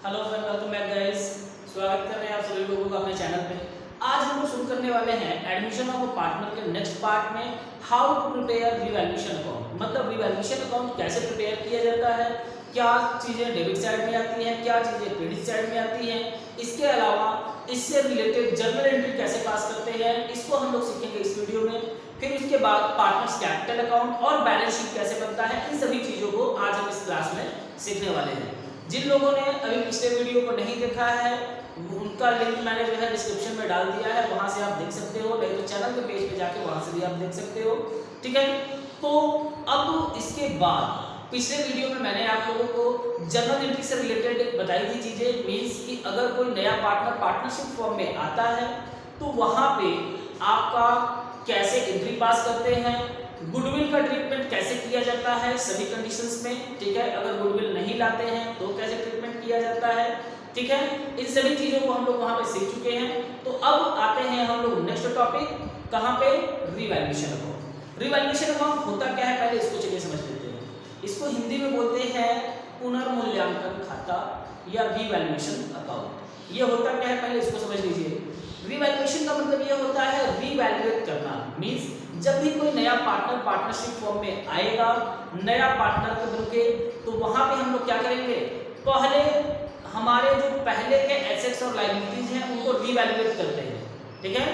Hello friend, welcome back guys. स्वागत कर रहे हैं आप सभी लोगों का अपने चैनल पे। आज हम लोग शुरू करने वाले हैं एडमिशन ऑफ अ पार्टनर के नेक्स्ट पार्ट में how to prepare revaluation account. मतलब रिवैल्यूएशन अकाउंट कैसे प्रिपेयर किया जाता है, क्या चीज़ें डेबिट साइड में आती हैं, क्या चीज़ें क्रेडिट साइड में आती हैं, इसके अलावा इससे रिलेटेड जर्नल एंट्री कैसे पास करते हैं, इसको हम लोग सीखेंगे इस वीडियो में। फिर उसके बाद पार्टनर्स कैपिटल अकाउंट और बैलेंस शीट कैसे बनता है, इन सभी चीज़ों को आज हम इस क्लास में सीखने वाले हैं। जिन लोगों ने अभी पिछले वीडियो को नहीं देखा है उनका लिंक मैंने जो है डिस्क्रिप्शन में डाल दिया है, वहां से आप देख सकते हो, नहीं तो चैनल के पेज पे जाके वहां से भी आप देख सकते हो। ठीक है, तो अब इसके बाद पिछले वीडियो में मैंने आप लोगों को जर्नल एंट्री से रिलेटेड बताई थी चीजें। मींस कि अगर कोई नया पार्टनर पार्टनरशिप फॉर्म में आता है तो वहां पे आपका कैसे एंट्री पास करते हैं, गुडविल का ट्रीटमेंट कैसे किया जाता है सभी कंडीशंस में। ठीक है, अगर गुडविल नहीं लाते हैं तो कैसे ट्रीटमेंट किया जाता है। ठीक है, इन सभी चीजों को हम लोग वहां पे सीख चुके हैं। तो अब आते हैं हम लोग नेक्स्ट टॉपिक, कहां पे, रिवैल्यूएशन अकाउंट। रिवैल्यूएशन अकाउंट होता क्या है, पहले इसको चलिए समझ लेते हैं। इसको हिंदी में बोलते हैं पुनर्मूल्यांकन खाता या रिवैल्यूएशन अकाउंट। ये होता क्या है, पहले इसको समझ लीजिए। रिवैल्यूएशन का मतलब ये होता है रिवैल्यूएट करना। मींस जब भी कोई नया पार्टनर पार्टनरशिप फॉर्म में आएगा, नया पार्टनर के बन के, तो वहां पे हम लोग क्या करेंगे, पहले हमारे जो पहले के एसेट्स और लायबिलिटीज हैं उनको रिवैल्यूएट करते हैं। ठीक है,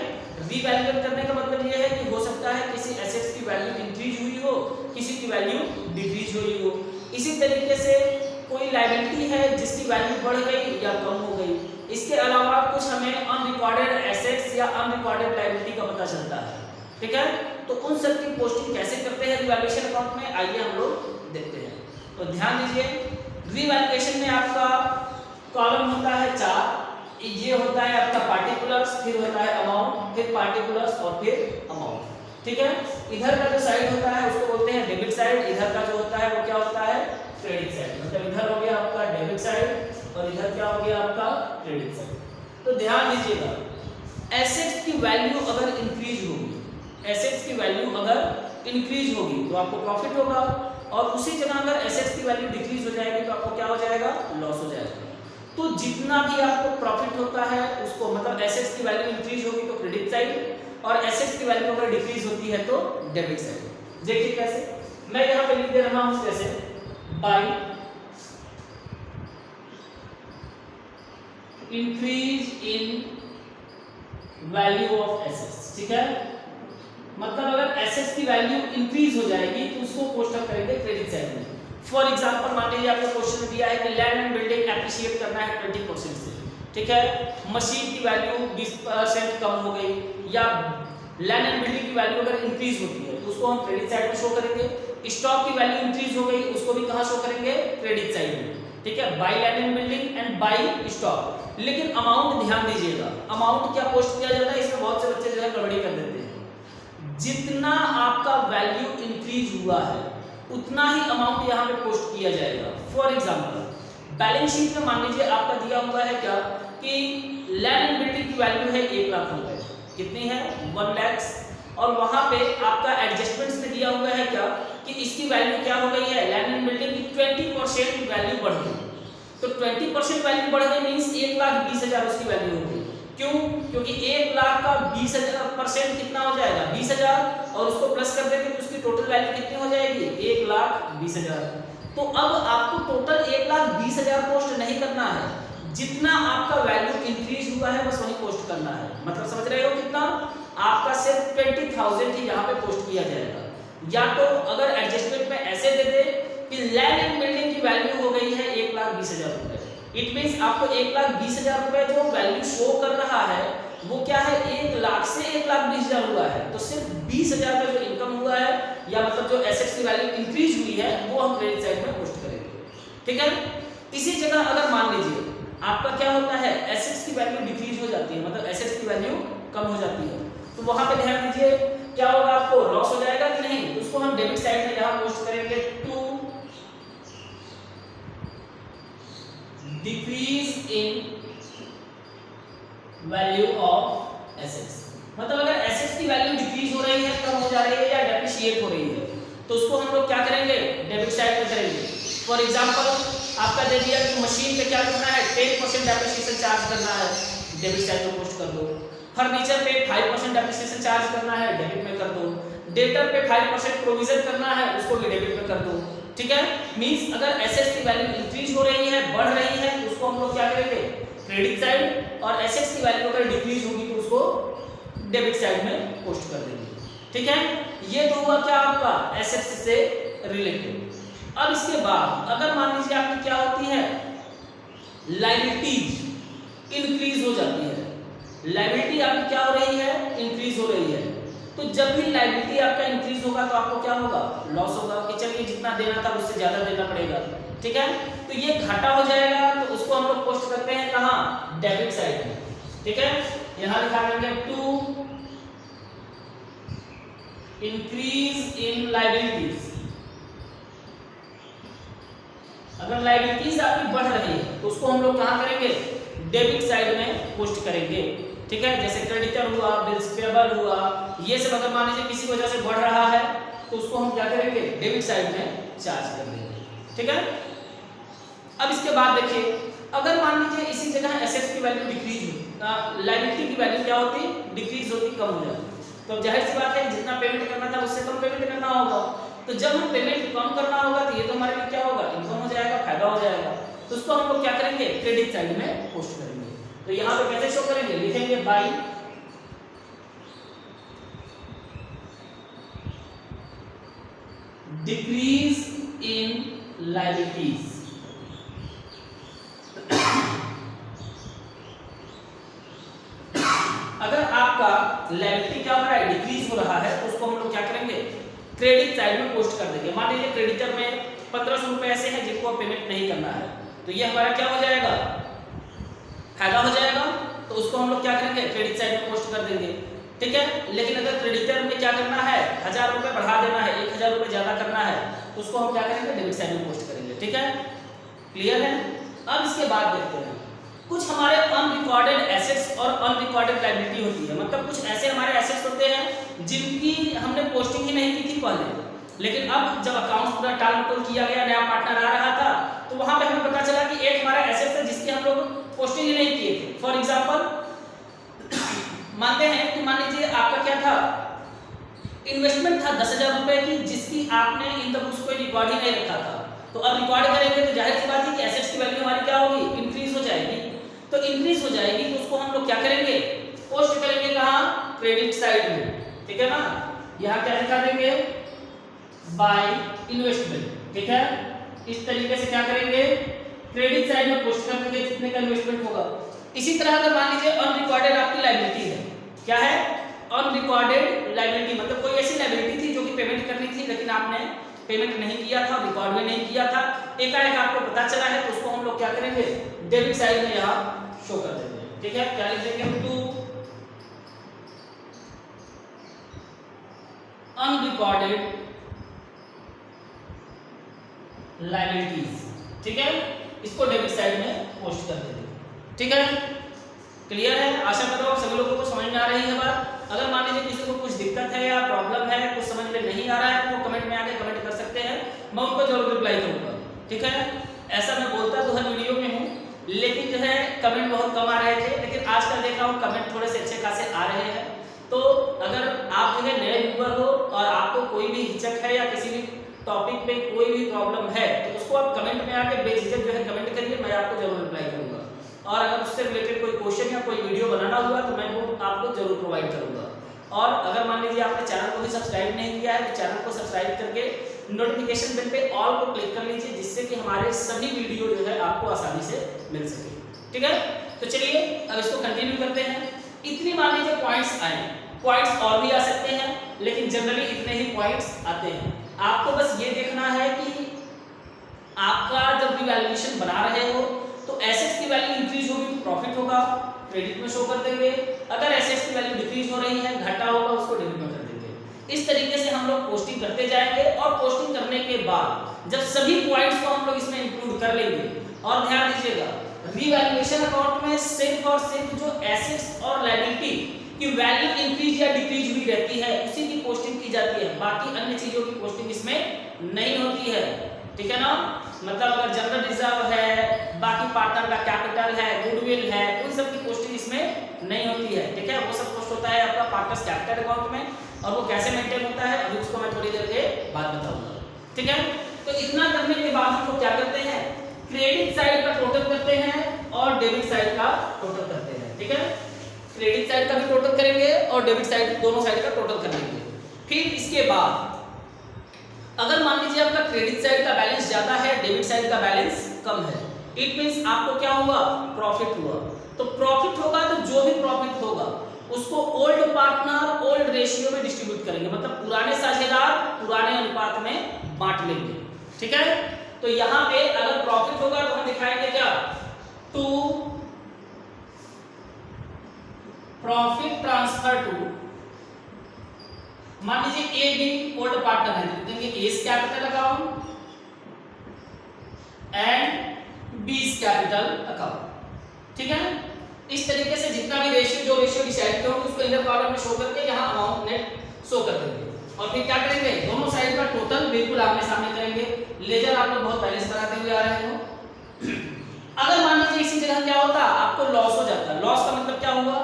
रिवैल्यूएट करने का मतलब ये है कि हो सकता है किसी एसेट्स की वैल्यू इंक्रीज हुई हो, किसी की वैल्यू डिक्रीज हुई हो। इसी तरीके से कोई लायबिलिटी है जिसकी वैल्यू बढ़ गई या कम हो गई। इसके अलावा कुछ हमें अनरिकॉर्डेड एसेट्स या अनरिकॉर्डेड लायबिलिटी का पता चलता है। ठीक है, तो उन सब की पोस्टिंग कैसे करते हैं रिवैल्यूएशन अकाउंट में, आइए हम लोग देखते हैं। तो ध्यान दीजिए, रिवैल्यूएशन में आपका कॉलम होता है 4। ये होता है आपका पार्टिकुलर्स, फिर होता है अमाउंट, फिर पार्टिकुलर्स और फिर अमाउंट। ठीक है, इधर का जो साइड होता है उसको बोलते हैं डेबिट साइड, इधर का जो होता है वो क्या होता है, क्रेडिट साइड। मतलब इधर हो गया आपका डेबिट साइड और इधर क्या हो गया आपका क्रेडिट साइड। तो ध्यान दीजिएगा, एसेट्स की वैल्यू अगर इंक्रीज होगी, एसेट्स की वैल्यू अगर इंक्रीज होगी तो आपको प्रॉफिट होगा, और उसी जगह अगर एसेट्स की वैल्यू डिक्रीज हो जाएगी तो आपको क्या हो जाएगा, लॉस हो जाएगा। तो जितना भी आपको प्रॉफिट होता है उसको, मतलब एसेट्स की वैल्यू इंक्रीज होगी तो क्रेडिट साइड, और एसेट्स की वैल्यू अगर डिक्रीज होती है तो डेबिट साइड। देखिए कैसे, मैं यहाँ पे लिख दे रहा हूँ जैसे by increase in value of assets. ठीक है, मतलब अगर एसेट्स की वैल्यू इंक्रीज हो जाएगी तो उसको पोस्ट अप करेंगे क्रेडिट साइड में। फॉर एग्जांपल मान लीजिए आपको क्वेश्चन में दिया है कि लैंड एंड बिल्डिंग एप्रिशिएट करना है 20% से। ठीक है, मशीन की वैल्यू 20% कम हो गई, या लैंड एंड बिल्डिंग की वैल्यू अगर इंक्रीज होती है तो उसको हम क्रेडिट साइड में शो करेंगे। स्टॉक की वैल्यू इंक्रीज हो गई, उसको भी कहां शो करेंगे, क्रेडिट साइड में। ठीक है, by land and building and by stock. लेकिन अमाउंट ध्यान दीजिएगा, अमाउंट क्या पोस्ट किया जाता है, इसमें बहुत से बच्चे जो है गड़बड़ी कर देते हैं। जितना आपका वैल्यू इंक्रीज हुआ है उतना ही अमाउंट यहाँ पे पोस्ट किया जाएगा। फॉर एग्जांपल बैलेंस शीट में मान लीजिए आपका दिया हुआ है क्या, कि लैंड एंड बिल्डिंग की वैल्यू है 1 लाख रुपए, कितनी है, 1 लाख, और वहां पे आपका एडजस्टमेंट्स में दिया हुआ है क्या, कि इसकी वैल्यू क्या हो गई है, लैंड एंड बिल्डिंग की 20% वैल्यू बढ़ गई। तो 20% वैल्यू बढ़ गई मीन्स 1,20,000 उसकी वैल्यू हो गई। क्यों, क्योंकि 1 लाख का 20,000% कितना हो जाएगा, 20,000, और उसको प्लस कर देंगे तो उसकी टोटल वैल्यू कितनी हो जाएगी, 1,20,000। तो अब आपको टोटल 1,20,000 पोस्ट नहीं करना है, जितना आपका वैल्यू इंक्रीज हुआ है बस वही पोस्ट करना है। मतलब समझ रहे हो कितना, आपका सिर्फ 20,000 ही यहाँ पे पोस्ट किया जाएगा। या तो अगर एडजस्टमेंट में ऐसे दे दे कि लैंड एंड बिल्डिंग की वैल्यू हो गई है 1,20,000 रुपए, इट मीन्स आपको 1,20,000 रुपए जो वैल्यू शो कर रहा है वो क्या है, 1 लाख से 1,20,000 हुआ है, तो सिर्फ 20,000 का जो इनकम हुआ है, या मतलब जो एसेट्स की वैल्यू इंक्रीज हुई है वो हम क्रेडिट साइड में पोस्ट करेंगे। ठीक है, इसी जगह अगर मान लीजिए आपका क्या होता है, एसेट्स की वैल्यू डिक्रीज हो जाती है, मतलब एसेट्स की वैल्यू कम हो जाती है, तो वहां पे ध्यान दीजिए क्या होगा, आपको लॉस हो जाएगा कि नहीं, तो उसको हम डेबिट साइड में यहां पोस्ट करेंगे to decrease in value of assets. मतलब अगर एसेट्स की वैल्यू डिक्रीज हो रही है, कम हो जा रही है, या डेप्रिशिएट हो रही है, तो उसको हम लोग क्या करेंगे, डेबिट साइड में करेंगे। फॉर एग्जांपल आपका दे दिया कि मशीन पे क्या करना है, 10% डेप्रिसिएशन चार्ज करना है, डेबिट साइड में पोस्ट कर दो। फर्नीचर पे 5% डेप्रिसिएशन चार्ज करना है, डेबिट में कर दो। डेटर पे 5% प्रोविजन करना है, उसको भी डेबिट में कर दो। ठीक है, मींस अगर एसेट्स की वैल्यू इंक्रीज हो रही है, बढ़ रही है, तो उसको हम लोग क्या करेंगे, क्रेडिट साइड, और एसेट्स की वैल्यू अगर डिक्रीज होगी तो उसको डेबिट साइड में पोस्ट कर देंगे। ठीक है, ये तो हुआ क्या आपका एसेट्स से रिलेटेड। अब इसके बाद अगर मान लीजिए आपकी क्या होती है, लायबिलिटीज इंक्रीज हो जाती है, लायबिलिटी आपकी क्या हो रही है, इंक्रीज हो रही है। तो जब भी लायबिलिटी आपका इंक्रीज होगा तो आपको क्या होगा, लॉस होगा, कि चलिए जितना देना था उससे ज्यादा देना पड़ेगा। ठीक है, तो ये घाटा हो जाएगा, तो उसको हम लोग पोस्ट करते हैं कहाँ, डेबिट साइड में। ठीक है, यहां लिखा देंगे टू इंक्रीज इन लायबिलिटीज। अगर लायबिलिटीज आपकी बढ़ रही है तो उसको हम लोग कहां करेंगे, डेबिट साइड में पोस्ट करेंगे। ठीक है, जैसे क्रेडिटर हुआ, बिल्स पेबल हुआ, ये सब अगर मान लीजिए किसी वजह से बढ़ रहा है तो उसको हम क्या करेंगे, डेबिट साइड में चार्ज कर देंगे। ठीक है, अब इसके बाद देखिए, अगर मान लीजिए इसी जगह एसेट्स की वैल्यू डिक्रीज हो, लायबिलिटी की वैल्यू क्या होती, डिक्रीज होती, कम हो जाती, तो जाहिर सी बात है जितना पेमेंट करना था उससे कम पेमेंट करना होगा। तो जब हम पेमेंट कम करना होगा तो ये तो हमारे लिए क्या होगा, इनकम हो जाएगा, फायदा हो जाएगा। तो उसको हम लोग क्या करेंगे, क्रेडिट साइड में पोस्ट करेंगे। तो यहाँ पे कैसे शो करेंगे, लिखेंगे बाय डिक्रीज इन लायबिलिटीज। अगर आपका लायबिलिटी क्या हो रहा है, डिक्रीज हो रहा है, तो उसको हम लोग क्या करेंगे, क्रेडिट साइड में पोस्ट कर देंगे। मान लीजिए क्रेडिटर में 1500 रुपए ऐसे हैं जिनको पेमेंट नहीं करना है, तो ये हमारा क्या हो जाएगा, फायदा हो जाएगा, तो उसको हम लोग क्या करेंगे, क्रेडिट साइड में पोस्ट कर देंगे। ठीक है, लेकिन अगर क्रेडिटर में क्या करना है, 1000 रुपए बढ़ा देना है, 1000 रुपए ज्यादा करना है, तो उसको हम क्या करेंगे, डेबिट साइड में पोस्ट करेंगे। ठीक है, क्लियर है। अब इसके बाद देखते हैं, कुछ हमारे अनरिकॉर्डेड एसेट्स और अनरिकॉर्डेड लायबिलिटी होती है, मतलब कुछ ऐसे हमारे एसेट्स होते हैं जिनकी हमने पोस्टिंग ही नहीं की थी पहले, लेकिन अब जब अकाउंट पूरा टाल मटोल किया गया, नया पार्टनर आ रहा था, तो वहां पे हमें पता चला कि एक हमारा एसेट है जिसकी हम लोग पोस्टिंग ही नहीं किए थे। फॉर एग्जांपल मानते हैं कि मान लीजिए आपका क्या था, इन्वेस्टमेंट था 10,000 रुपए की, जिसकी आपने इन द बुक्स कोई रिकॉर्ड ही नहीं रखा था। तो अब रिकॉर्ड करेंगे तो जाहिर सी बात है कि एसेट्स की वैल्यू हमारी क्या होगी, इंक्रीज हो जाएगी। तो इंक्रीज हो जाएगी तो उसको हम लोग क्या करेंगे, पोस्ट करेंगे कहाँ, क्रेडिट साइड में। ठीक है ना, यहाँ क्या लिखा देंगे, बाय इन्वेस्टमेंट। ठीक है, इस तरीके से क्या करेंगे, क्रेडिट साइड में पोस्ट कर देंगे कितने का इन्वेस्टमेंट होगा। इसी तरह अगर मान लीजिए अनरिकॉर्डेड आपकी लायबिलिटी है, क्या है, अनरिकॉर्डेड लायबिलिटी, मतलब कोई ऐसी लायबिलिटी थी जो कि पेमेंट करनी थी लेकिन आपने पेमेंट नहीं किया था, रिकॉर्ड भी नहीं किया था, एकाएक आपको पता चला है, तो उसको हम लोग क्या करेंगे, डेबिट साइड में यहाँ शो कर देंगे। ठीक है, क्या लिख देंगे, टू अनरिकॉर्डेड लायबिलिटीज। ठीक है, इसको डेबिट साइड में पोस्ट कर देंगे। ठीक है, क्लियर है, आशा कर रहा हूँ सभी लोगों को समझ में आ रही है बात। अगर मान लीजिए किसी को कुछ दिक्कत है या प्रॉब्लम है, कुछ समझ में नहीं आ रहा है, तो वो कमेंट में आके कमेंट कर सकते हैं, मैं उनको जरूर रिप्लाई करूंगा। ठीक है, ऐसा मैं बोलता तो हर वीडियो में हूँ, लेकिन जो है कमेंट बहुत कम आ रहे थे, लेकिन आजकल देख रहा हूँ कमेंट थोड़े से अच्छे खासे आ रहे हैं। तो अगर आप जो है नए व्यूअर हो और आपको कोई भी हिचक है या किसी भी टॉपिक पे कोई भी प्रॉब्लम है, तो उसको आप कमेंट में आके बेझिझक जो है कमेंट करिए, मैं आपको जरूर रिप्लाई करूंगा। और अगर उससे रिलेटेड कोई क्वेश्चन या कोई वीडियो बनाना हुआ तो मैं वो आपको जरूर प्रोवाइड करूंगा। और अगर मान लीजिए आपने चैनल को भी सब्सक्राइब नहीं किया है तो चैनल को सब्सक्राइब करके नोटिफिकेशन बेल पे ऑल को क्लिक कर लीजिए, जिससे कि हमारे सभी वीडियो जो है आपको आसानी से मिल सके। ठीक है, तो चलिए अब इसको कंटिन्यू करते हैं। इतनी मान लीजिए पॉइंट्स आए, पॉइंट्स और भी आ सकते हैं, लेकिन जनरली इतने ही पॉइंट्स आते हैं। आपको बस ये देखना है कि आपका जब रिवैल्यूएशन बना रहे हो तो एसेट्स की वैल्यू इंक्रीज होगी तो प्रॉफिट होगा, क्रेडिट में शो कर देंगे। अगर एसेट्स की वैल्यू डिक्रीज हो रही है, घाटा होगा, उसको डेबिट में कर देंगे। इस तरीके से हम लोग पोस्टिंग करते जाएंगे, और पोस्टिंग करने के बाद जब सभी पॉइंट्स को हम लोग इसमें इंक्लूड कर लेंगे, और ध्यान दीजिएगा रिवैल्यूएशन अकाउंट में सिर्फ और सिर्फ जो एसेट्स और लायबिलिटी की वैल्यू इंक्रीज या डिक्रीज हुई रहती है उसी की पोस्टिंग की जाती है, बाकी अन्य चीजों की पोस्टिंग इसमें नहीं होती है। ठीक है ना। मतलब अगर जनरल रिजर्व है, बाकी पार्टनर का कैपिटल है, गुडविल है, उन सब की पोस्टिंग इसमें नहीं होती है, ठीक है। वो सब पोस्ट होता है आपका पार्टनर्स कैपिटल अकाउंट में, और वो कैसे मेंटेन होता है अभी उसको मैं थोड़ी देर के बाद बताऊंगा, ठीक है। तो इतना करने के बाद हम लोग क्या करते हैं, क्रेडिट साइड का टोटल करते हैं और डेबिट साइड का टोटल करते हैं, ठीक है। क्रेडिट साइड का भी टोटल करेंगे और डेबिट साइड, दोनों साइड का टोटल कर लेंगे। फिर इसके बाद अगर मान लीजिए आपका क्रेडिट साइड का बैलेंस ज्यादा है, डेबिट साइड का बैलेंस कम है, इट मींस आपको क्या हुआ, प्रॉफिट हुआ। तो प्रॉफिट होगा तो जो भी प्रॉफिट होगा उसको ओल्ड पार्टनर ओल्ड रेशियो में डिस्ट्रीब्यूट करेंगे, मतलब पुराने साझेदार पुराने अनुपात में बांट लेंगे, ठीक है। तो यहां पे अगर प्रॉफिट होगा तो हम दिखाएंगे क्या, टू प्रॉफिट ट्रांसफर टू, मान लीजिए ए बी ओल्ड पार्टनर है, लिख देंगे S capital account and B's capital account, ठीक है। इस तरीके से जितना भी रेशियो, जो रेशियो डिसाइड किया होगा उसको इनर कॉलम में शो करके यहाँ अमाउंट नेट शो कर देंगे, और फिर क्या करेंगे, दोनों साइड का टोटल बिल्कुल आमने सामने करेंगे। लेजर आप लोग बहुत पहले से कराते हुए आ रहे हो। अगर मान लीजिए इसी जगह क्या होता, आपको लॉस हो जाता, लॉस का मतलब क्या हुआ,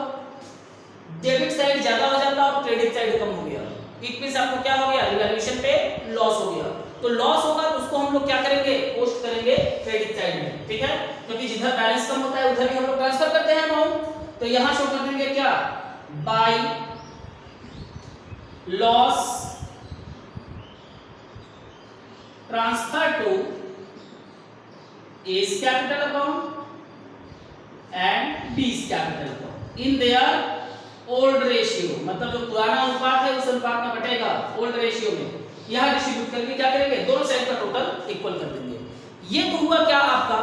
डेबिट साइड ज्यादा हो जाता और क्रेडिट साइड कम हो गया, इट मींस आपको क्या हो गया, रिवैल्यूएशन पे लॉस हो गया। तो लॉस होगा तो उसको हम लोग क्या करेंगे, पोस्ट करेंगे क्रेडिट साइड में, ठीक है, क्योंकि जिधर बैलेंस कम होता है उधर ही हम लोग ट्रांसफर करते हैं अमाउंट। तो यहां शो कर देंगे क्या, by loss transfer to A's capital account and B's capital account in their old ratio, मतलब जो पुराना अनुपात है उस अनुपात में बटेगा ओल्ड रेशियो में, यहां डिस्ट्रीब्यूट करके क्या करेंगे, दोनों साइड का टोटल इक्वल कर देंगे। ये तो हुआ क्या आपका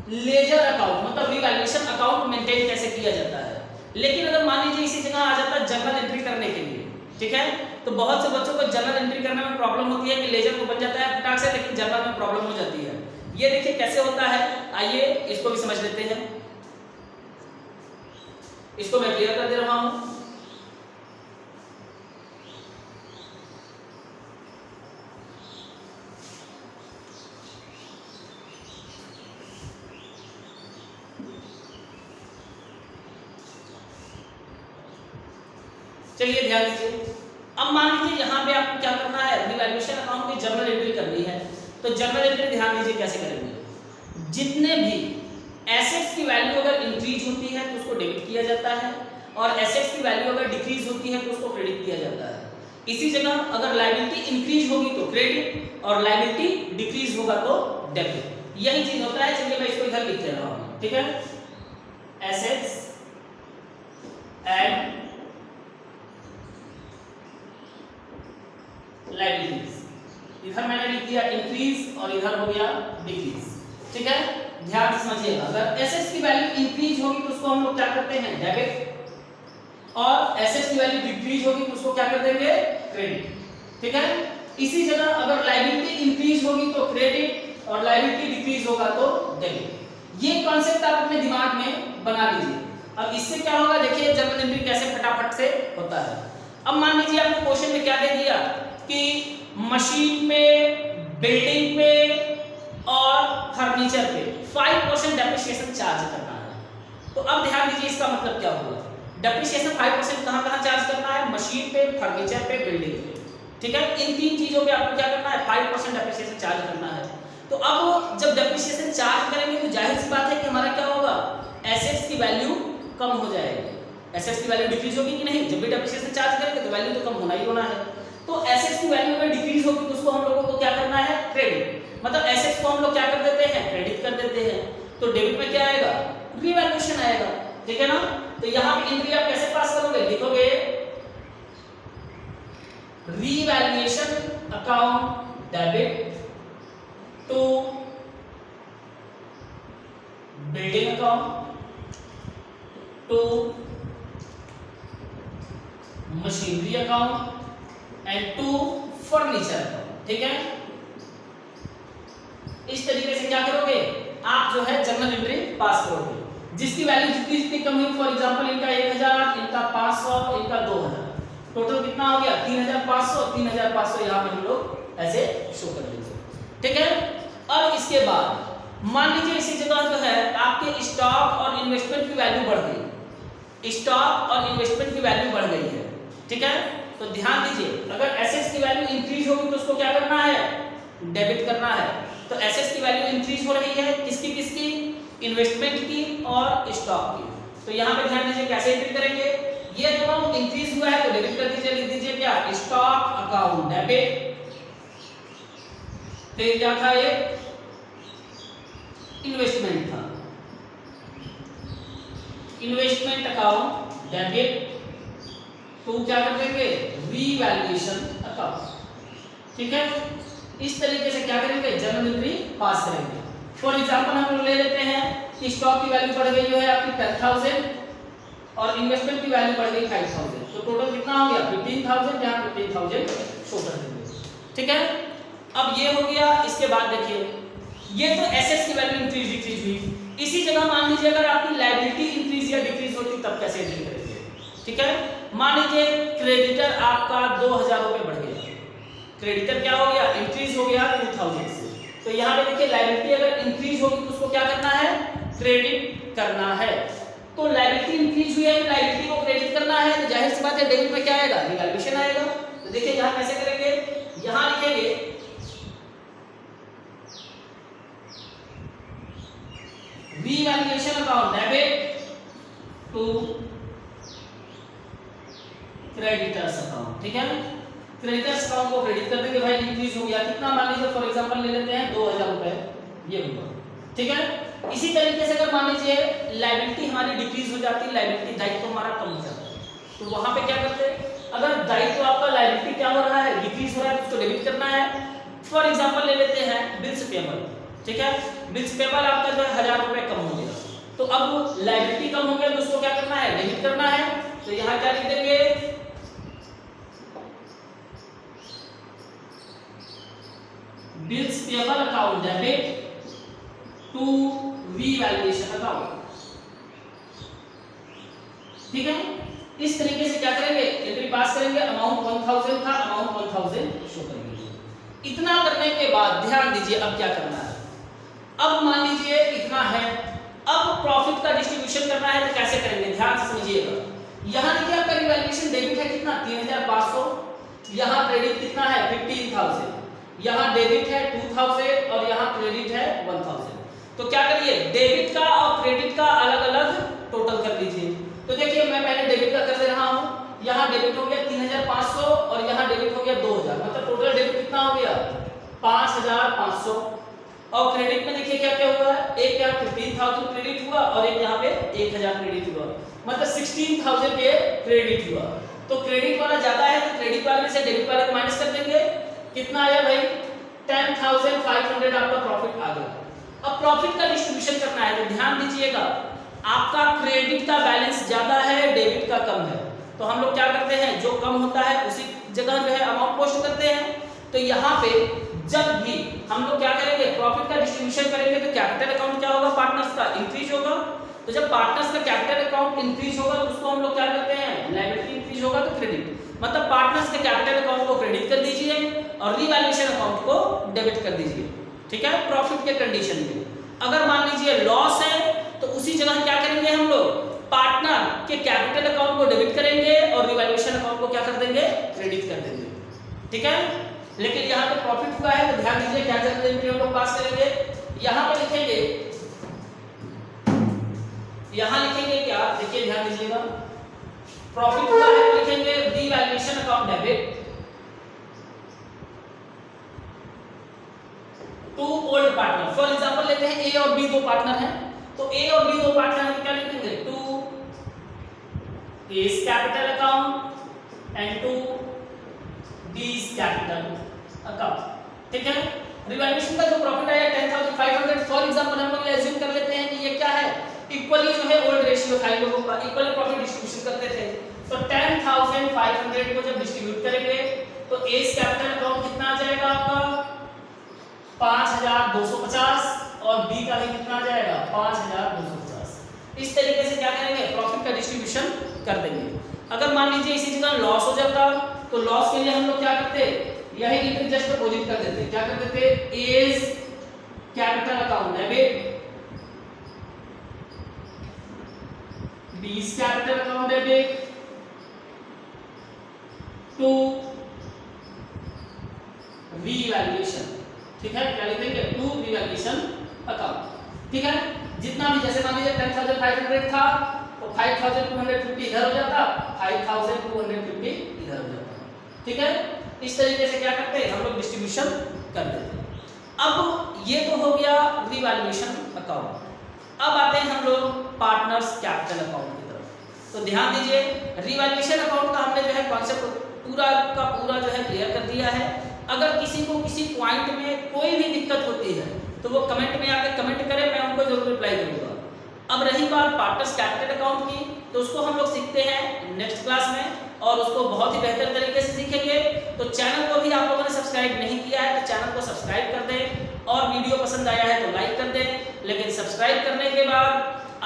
लेजर अकाउंट, मतलब रिवैल्यूएशन अकाउंट मेंटेन कैसे किया जाता है। लेकिन अगर मान लीजिए इसी जगह आ जाता है जर्नल एंट्री करने के लिए, ठीक है, तो बहुत से बच्चों को जर्नल एंट्री करने में प्रॉब्लम होती है कि लेजर को बन जाता है फटाक से, लेकिन जर्नल में प्रॉब्लम हो जाती है। ये देखिए कैसे होता है, आइए इसको भी समझ लेते हैं। इसको मैं क्लियर कर दे रहा हूं। चलिए ध्यान दीजिए, अब मान लीजिए यहां पे आपको क्या करना है, रिवैल्यूएशन अकाउंट की जर्नल एंट्री करनी है। तो जर्नल एंट्री ध्यान दीजिए कैसे करेंगे, जितने भी एसेट्स की वैल्यू अगर इंक्रीज होती है तो उसको डेबिट किया जाता है, और एसेट्स की वैल्यू अगर डिक्रीज होती है तो उसको क्रेडिट किया जाता है। इसी जगह अगर लायबिलिटी इंक्रीज होगी तो क्रेडिट और लायबिलिटी डिक्रीज होगा तो डेबिट, यही चीज होता है। चलिए मैं इसको इधर लिख दे रहा हूं, ठीक है, एसेट्स एंड लायबिलिटीज, इधर मैंने लिख दिया इंक्रीज और इधर हो गया डिक्रीज, ठीक है। ध्यान से समझिएगा, अगर एसेट्स की वैल्यू इंक्रीज होगी तो उसको हम लोग क्या करते हैं, डेबिट, और एसेट्स की वैल्यू डिक्रीज होगी तो उसको क्या कर देंगे, क्रेडिट, ठीक है। इसी जगह अगर लायबिलिटी इंक्रीज होगी तो क्रेडिट और लायबिलिटी डिक्रीज होगा तो डेबिट। ये कॉन्सेप्ट आप अपने दिमाग में बना लीजिए। अब इससे क्या होगा, देखिए जर्नल एंट्री कैसे फटाफट से होता है। अब मान लीजिए आपको क्वेश्चन में क्या दे दिया कि मशीन पे, बिल्डिंग पे और फर्नीचर पे 5% डेप्रिसिएशन चार्ज करना है। तो अब ध्यान दीजिए इसका मतलब क्या हुआ, डेप्रिसिएशन 5% कहां-कहां चार्ज करना है, मशीन पे, फर्नीचर पे, बिल्डिंग पे, ठीक है। इन तीन चीजों पे आपको क्या करना है, 5% डेप्रिसिएशन चार्ज करना है। तो अब जब डेप्रिसिएशन चार्ज करेंगे तो जाहिर सी बात है कि हमारा क्या होगा, एसेट्स की वैल्यू कम हो जाएगी। एसेट्स की वैल्यू डिक्रीज होगी कि नहीं, जब भी डेप्रिसिएशन चार्ज करेंगे तो वैल्यू तो कम होना ही होना है। तो एसेट्स की वैल्यू अगर डिक्रीज होगी तो उसको हम लोगों को क्या करना है, क्रेडिट, मतलब एसेट्स को हम लोग क्या कर देते हैं, क्रेडिट कर देते हैं। तो डेबिट में क्या आएगा, रिवैल्यूएशन आएगा, ठीक है ना। तो यहां पे एंट्री आप कैसे पास करोगे, लिखोगे revaluation account debit to building account to machinery account and to furniture account, ठीक है। इस तरीके से क्या करोगे, आप जो है जर्नल एंट्री पास करोगे। जिसकी वैल्यू जितनी जितनी कम हुई, फॉर एग्जांपल इनका 1000, इनका 500, इनका 2000, टोटल कितना हो गया 3500, 3500 यहां पे हम लोग ऐसे शो कर देंगे, ठीक है। इसके बाद मान लीजिए इसी जगह जो है आपके स्टॉक और इन्वेस्टमेंट की वैल्यू बढ़ गई, स्टॉक और इन्वेस्टमेंट की वैल्यू बढ़ गई है, ठीक है। तो ध्यान दीजिए, अगर एसेट्स की वैल्यू इंक्रीज होगी तो उसको क्या करना है, डेबिट करना है। तो एसेट्स की वैल्यू इंक्रीज हो रही है, किसकी किसकी, इन्वेस्टमेंट की और स्टॉक की। तो यहाँ पे ध्यान दीजिए कैसे एंट्री करेंगे, ये जब हम इंक्रीज हुआ है तो डेबिट कर दीजिए, लिख दीजिए क्या, स्टॉक अकाउंट डेबिट। फिर क्या था, ये इन्वेस्टमेंट था, इन्वेस्टमेंट अकाउंट डेबिट। तो क्या कर देंगे, रीवैल्यूएशन अकाउंट, ठीक है। इस तरीके से क्या करेंगे, जर्नल एंट्री पास करेंगे। फॉर एग्जांपल हम लोग ले लेते हैं कि स्टॉक की वैल्यू बढ़ गई है आपकी 10,000 और इन्वेस्टमेंट की वैल्यू बढ़ गई 5,000, तो टोटल कितना हो गया 15,000, यहाँ 15,000 शो कर देंगे, ठीक है। अब ये हो गया। इसके बाद देखिए, ये तो एसेट्स की वैल्यू इंक्रीज डिक्रीज हुई, इसी जगह मान लीजिए अगर आपकी लायबिलिटी इंक्रीज या डिक्रीज होती तब कैसे एंट्री करेंगे, ठीक है। मान लीजिए क्रेडिटर आपका 2,000 रुपए बढ़ गया, क्रेडिटर क्या हो गया, इंक्रीज हो गया 2,000 से। तो यहाँ पे देखिए लायबिलिटी अगर इंक्रीज होगी तो उसको क्या करना है, क्रेडिट करना है। तो लायबिलिटी इंक्रीज हुई है, लायबिलिटी को क्रेडिट करना है, तो जाहिर सी बात है डेबिट में क्या आएगा, रिवैल्यूएशन आएगा। तो देखिए यहाँ कैसे करेंगे, यहाँ लिखेंगे revaluation account debit to creditors account, ठीक है। क्रेडिटर्स अकाउंट को क्रेडिट कर देंगे, भाई इंक्रीज हो गया कितना, मान लीजिए फॉर एग्जांपल ले लेते हैं 2,000 रुपए, ये हुआ, ठीक है। इसी तरीके से अगर मान लीजिए लायबिलिटी हमारी डिक्रीज हो जाती, लायबिलिटी दायित्व हमारा कम हो जाता है, तो वहां पे क्या करते हैं, अगर दायित्व आपका लायबिलिटी क्या हो रहा है, डिक्रीज हो रहा है, तो उसको डेबिट करना है। फॉर एग्जांपल ले लेते हैं बिल्स पेबल, ठीक है। बिल्स पेबल आपका जो है 1,000 रुपए कम हो गया, तो अब लायबिलिटी कम हो गया तो उसको क्या करना है, डेबिट करना है। तो यहाँ क्या लिख देंगे, bills payable account debit to revaluation account, ठीक है। इस तरीके से क्या करेंगे, एंट्री पास करेंगे, अमाउंट 1,000 था, अमाउंट 1,000 शो करेंगे। इतना करने के बाद ध्यान दीजिए अब क्या करना है, अब मान लीजिए इतना है, अब प्रॉफिट का डिस्ट्रीब्यूशन करना है, तो कैसे करेंगे, ध्यान से समझिएगा। यहाँ देखिए आपका रिवैल्यूएशन डेबिट है कितना, 3,500, यहाँ क्रेडिट कितना है 15,000, यहाँ डेबिट है 2,000 और यहाँ क्रेडिट है 1,000। तो क्या करिए, डेबिट का और क्रेडिट का अलग अलग टोटल कर लीजिए। तो देखिए मैं पहले डेबिट का कर दे रहा हूँ, यहाँ डेबिट हो गया 3,500 और यहाँ डेबिट हो गया 2,000, मतलब टोटल डेबिट कितना हो गया 5,500। और क्रेडिट में देखिए क्या क्या हुआ है, एक यहाँ 15,000 क्रेडिट हुआ और एक यहाँ पे 1,000 क्रेडिट हुआ, मतलब 16,000 के क्रेडिट हुआ। तो क्रेडिट वाला ज्यादा है तो क्रेडिट वाले में से डेबिट वाले को माइनस कर देंगे, कितना आया भाई 10,500 आपका प्रॉफिट आ गया। अब प्रॉफिट का डिस्ट्रीब्यूशन करना है, तो ध्यान दीजिएगा आपका क्रेडिट का बैलेंस ज्यादा है, डेबिट का कम है, तो हम लोग क्या करते हैं, जो कम होता है उसी जगह जो है अमाउंट पोस्ट करते हैं। तो यहाँ पे जब भी हम लोग क्या करेंगे, प्रॉफिट का डिस्ट्रीब्यूशन करेंगे, तो कैपिटल अकाउंट क्या होगा, पार्टनर्स का इंक्रीज होगा। तो जब पार्टनर्स का कैपिटल अकाउंट इंक्रीज होगा तो उसको हम लोग क्या करते हैं, लायबिलिटी इंक्रीज होगा तो क्रेडिट, मतलब पार्टनर्स के कैपिटल अकाउंट को क्रेडिट कर दीजिए और रीवैल्यूएशन अकाउंट को डेबिट कर दीजिए, ठीक है, प्रॉफिट के कंडीशन में। अगर मान लीजिए लॉस है तो उसी जगह क्या करेंगे, हम लोग पार्टनर के कैपिटल अकाउंट को डेबिट करेंगे और रिवैल्यूएशन अकाउंट को क्या कर देंगे, क्रेडिट कर देंगे, ठीक है। लेकिन यहाँ पे प्रॉफिट हुआ है तो ध्यान दीजिए क्या जर्नल एंट्री हम लोग पास करेंगे, यहाँ पे लिखेंगे, यहाँ लिखेंगे क्या, देखिए ध्यान दीजिएगा, प्रॉफिट हुआ है तो लिखेंगे revaluation account debit to old partner. For example लेते हैं ए और बी दो पार्टनर हैं, तो ए और बी दो पार्टनर हैं, क्या लिखेंगे, two A's capital account and two b's capital account, ठीक है। रिवैल्यूएशन का जो प्रॉफिट आया 10,500, फॉर एग्जांपल हम लोग एज्यूम कर लेते हैं कि ये क्या है, इक्वली जो है ओल्ड रेशियो था, इन लोगों का इक्वली प्रॉफिट डिस्ट्रीब्यूशन करते थे। तो 10,500 को जब डिस्ट्रीब्यूट करेंगे तो ए's कैपिटल अकाउंट कितना आ जाएगा आपका 5,250 और बी का भी कितना आ जाएगा 5,250। इस तरीके से क्या करेंगे, प्रॉफिट का डिस्ट्रीब्यूशन कर देंगे। अगर मान लीजिए इसी जगह लॉस हो जाता तो लॉस के लिए हम लोग क्या करते, यही इंटरेस्ट जस्ट अपोजिट कर देते, क्या कर देते, एज कैपिटल करेंगे टू रिवैल्यूएशन अकाउंट। ठीक है, जितना भी जैसे मान लीजिए 10,500 था तो 5,250 इधर हो जाता, 5,250 इधर हो जाता। ठीक है, इस तरीके से क्या करते हैं हम लोग डिस्ट्रीब्यूशन कर देते हैं। अब ये तो हो गया रिवैल्यूएशन अकाउंट। अब आते हैं हम लोग पार्टनर्स कैपिटल अकाउंट की तरफ। तो ध्यान दीजिए, रिवैल्यूएशन अकाउंट का हमने जो है कॉन्सेप्ट पूरा का पूरा जो है क्लियर कर दिया है। अगर किसी को किसी पॉइंट में कोई भी दिक्कत होती है तो वो कमेंट में आकर कमेंट करें, मैं उनको जरूर रिप्लाई करूंगा। अब रही बात पार्टनर्स कैपिटल अकाउंट की, तो उसको हम लोग सीखते हैं नेक्स्ट क्लास में और उसको बहुत ही बेहतर तरीके से सीखेंगे। तो चैनल को भी आप लोगों ने सब्सक्राइब नहीं किया है तो चैनल को सब्सक्राइब कर दें और वीडियो पसंद आया है तो लाइक कर दें। लेकिन सब्सक्राइब करने के बाद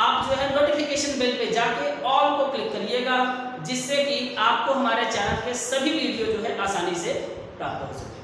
आप जो है नोटिफिकेशन बेल पे जाके ऑल को क्लिक करिएगा, जिससे कि आपको हमारे चैनल के सभी वीडियो जो है आसानी से प्राप्त हो सके।